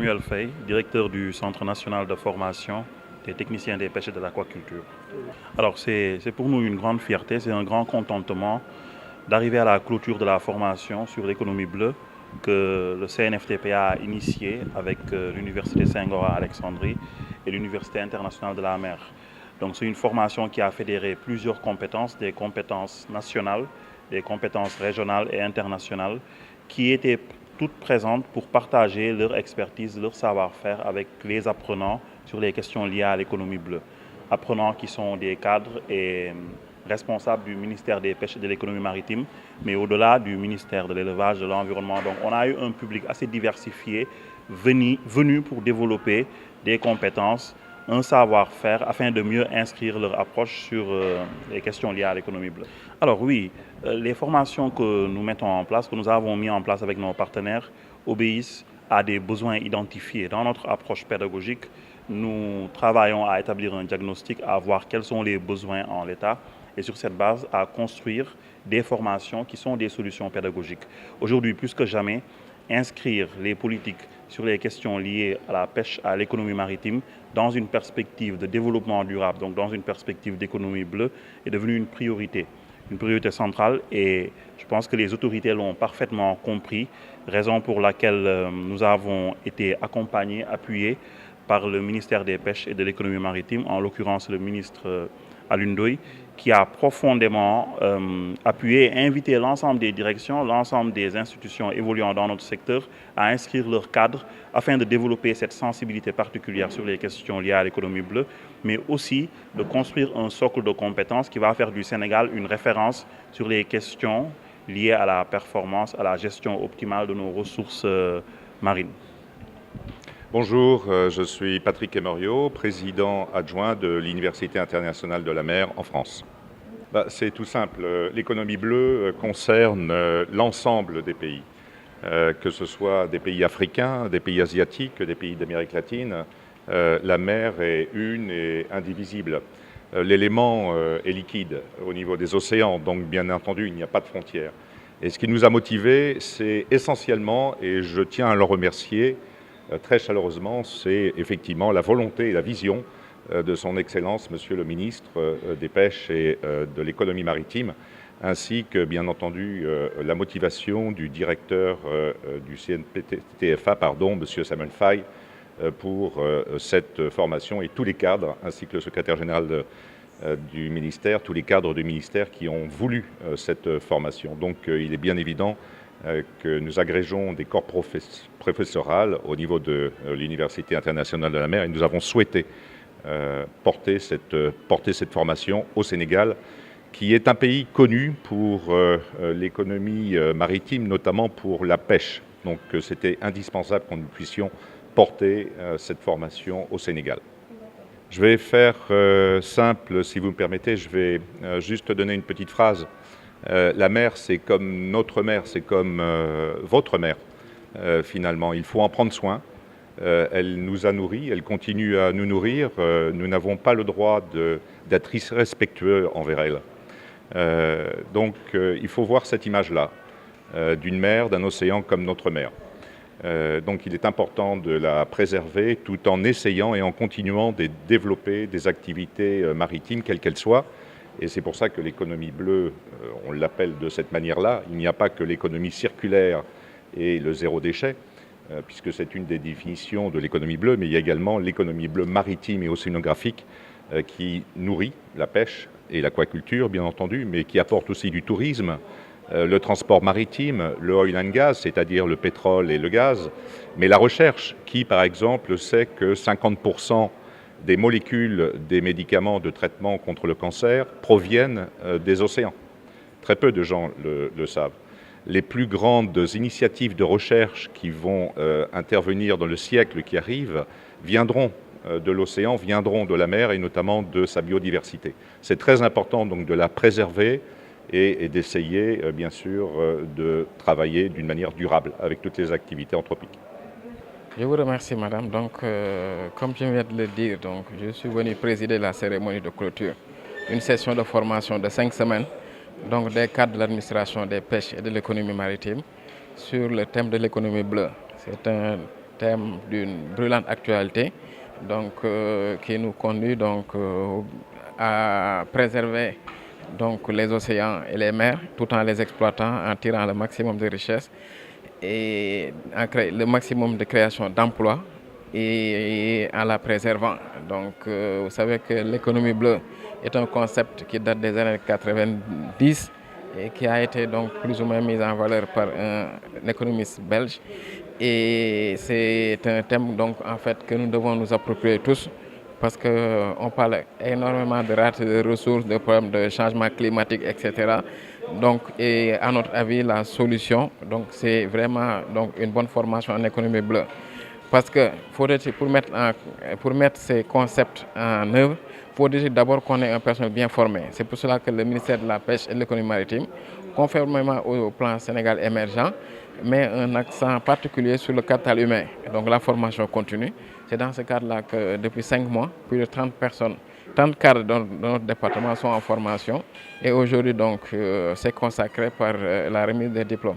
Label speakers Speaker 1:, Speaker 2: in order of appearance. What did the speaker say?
Speaker 1: Samuel Faye, directeur du Centre national de formation des techniciens des pêches et de l'aquaculture. Alors c'est pour nous une grande fierté, c'est un grand contentement d'arriver à la clôture de la formation sur l'économie bleue que le CNFTPA a initié avec l'Université Senghor à Alexandrie et l'Université internationale de la mer. Donc c'est une formation qui a fédéré plusieurs compétences, des compétences nationales, des compétences régionales et internationales, qui étaient toutes présentes pour partager leur expertise, leur savoir-faire avec les apprenants sur les questions liées à l'économie bleue. Apprenants qui sont des cadres et responsables du ministère des Pêches et de l'économie maritime, mais au-delà du ministère de l'élevage, de l'environnement. Donc on a eu un public assez diversifié venu pour développer des compétences, un savoir-faire afin de mieux inscrire leur approche sur les questions liées à l'économie bleue. Alors oui, les formations que nous mettons en place, que nous avons mis en place avec nos partenaires, obéissent à des besoins identifiés. Dans notre approche pédagogique, nous travaillons à établir un diagnostic, à voir quels sont les besoins en l'état et sur cette base à construire des formations qui sont des solutions pédagogiques. Aujourd'hui, plus que jamais, inscrire les politiques sur les questions liées à la pêche, à l'économie maritime, dans une perspective de développement durable, donc dans une perspective d'économie bleue, est devenu une priorité centrale, et je pense que les autorités l'ont parfaitement compris, raison pour laquelle nous avons été accompagnés, appuyés par le ministère des Pêches et de l'économie maritime, en l'occurrence le ministre Alioune Ndoye, qui a profondément appuyé et invité l'ensemble des directions, l'ensemble des institutions évoluant dans notre secteur à inscrire leur cadre afin de développer cette sensibilité particulière sur les questions liées à l'économie bleue, mais aussi de construire un socle de compétences qui va faire du Sénégal une référence sur les questions liées à la performance, à la gestion optimale de nos ressources marines.
Speaker 2: Bonjour, je suis Patrick Emerio, président adjoint de l'Université internationale de la mer en France. C'est tout simple, l'économie bleue concerne l'ensemble des pays, que ce soit des pays africains, des pays asiatiques, des pays d'Amérique latine. La mer est une et indivisible. L'élément est liquide au niveau des océans, donc bien entendu il n'y a pas de frontières. Et ce qui nous a motivés, c'est essentiellement, et je tiens à le remercier, très chaleureusement, c'est effectivement la volonté et la vision de son Excellence, Monsieur le Ministre des Pêches et de l'Économie maritime, ainsi que, bien entendu, la motivation du directeur du CNPTFA, Monsieur Samuel Faye, pour cette formation, et tous les cadres, ainsi que le secrétaire général du ministère, tous les cadres du ministère qui ont voulu cette formation. Donc, il est bien évident que nous agrégeons des corps professoraux au niveau de l'Université internationale de la mer, et nous avons souhaité porter cette formation au Sénégal, qui est un pays connu pour l'économie maritime, notamment pour la pêche. Donc c'était indispensable que nous puissions porter cette formation au Sénégal. Je vais faire simple, si vous me permettez, je vais juste donner une petite phrase. La mer, c'est comme notre mère, c'est comme votre mère, finalement. Il faut en prendre soin. Elle nous a nourris, elle continue à nous nourrir. Nous n'avons pas le droit d'être irrespectueux envers elle. Donc, il faut voir cette image-là, d'une mer, d'un océan comme notre mère. Donc, il est important de la préserver tout en essayant et en continuant de développer des activités maritimes, quelles qu'elles soient. Et c'est pour ça que l'économie bleue, on l'appelle de cette manière-là. Il n'y a pas que l'économie circulaire et le zéro déchet, puisque c'est une des définitions de l'économie bleue, mais il y a également l'économie bleue maritime et océanographique qui nourrit la pêche et l'aquaculture, bien entendu, mais qui apporte aussi du tourisme, le transport maritime, le oil and gas, c'est-à-dire le pétrole et le gaz, mais la recherche qui, par exemple, sait que 50% des molécules des médicaments de traitement contre le cancer proviennent des océans. Très peu de gens le savent. Les plus grandes initiatives de recherche qui vont intervenir dans le siècle qui arrive viendront de l'océan, viendront de la mer et notamment de sa biodiversité. C'est très important donc de la préserver et d'essayer bien sûr de travailler d'une manière durable avec toutes les activités anthropiques.
Speaker 3: Je vous remercie, madame. Donc, comme je viens de le dire, donc, je suis venu présider la cérémonie de clôture, une session de formation de 5 semaines, donc des cadres de l'administration des pêches et de l'économie maritime, sur le thème de l'économie bleue. C'est un thème d'une brûlante actualité donc, qui nous conduit donc, à préserver donc, les océans et les mers tout en les exploitant, en tirant le maximum de richesses et en créer le maximum de création d'emplois et en la préservant. Donc, vous savez que l'économie bleue est un concept qui date des années 90 et qui a été donc plus ou moins mis en valeur par un économiste belge. Et c'est un thème donc en fait que nous devons nous approprier tous parce qu'on parle énormément de rates de ressources, de problèmes de changement climatique, etc. Donc, et à notre avis, la solution, donc, c'est vraiment donc, une bonne formation en économie bleue. Parce que pour mettre ces concepts en œuvre, il faut d'abord qu'on ait un personnel bien formé. C'est pour cela que le ministère de la Pêche et de l'Économie maritime, conformément au plan Sénégal émergent, met un accent particulier sur le capital humain, donc la formation continue. C'est dans ce cadre-là que depuis 5 mois, plus de 30 personnes, 30 cadres dans notre département sont en formation et aujourd'hui donc c'est consacré par la remise des diplômes.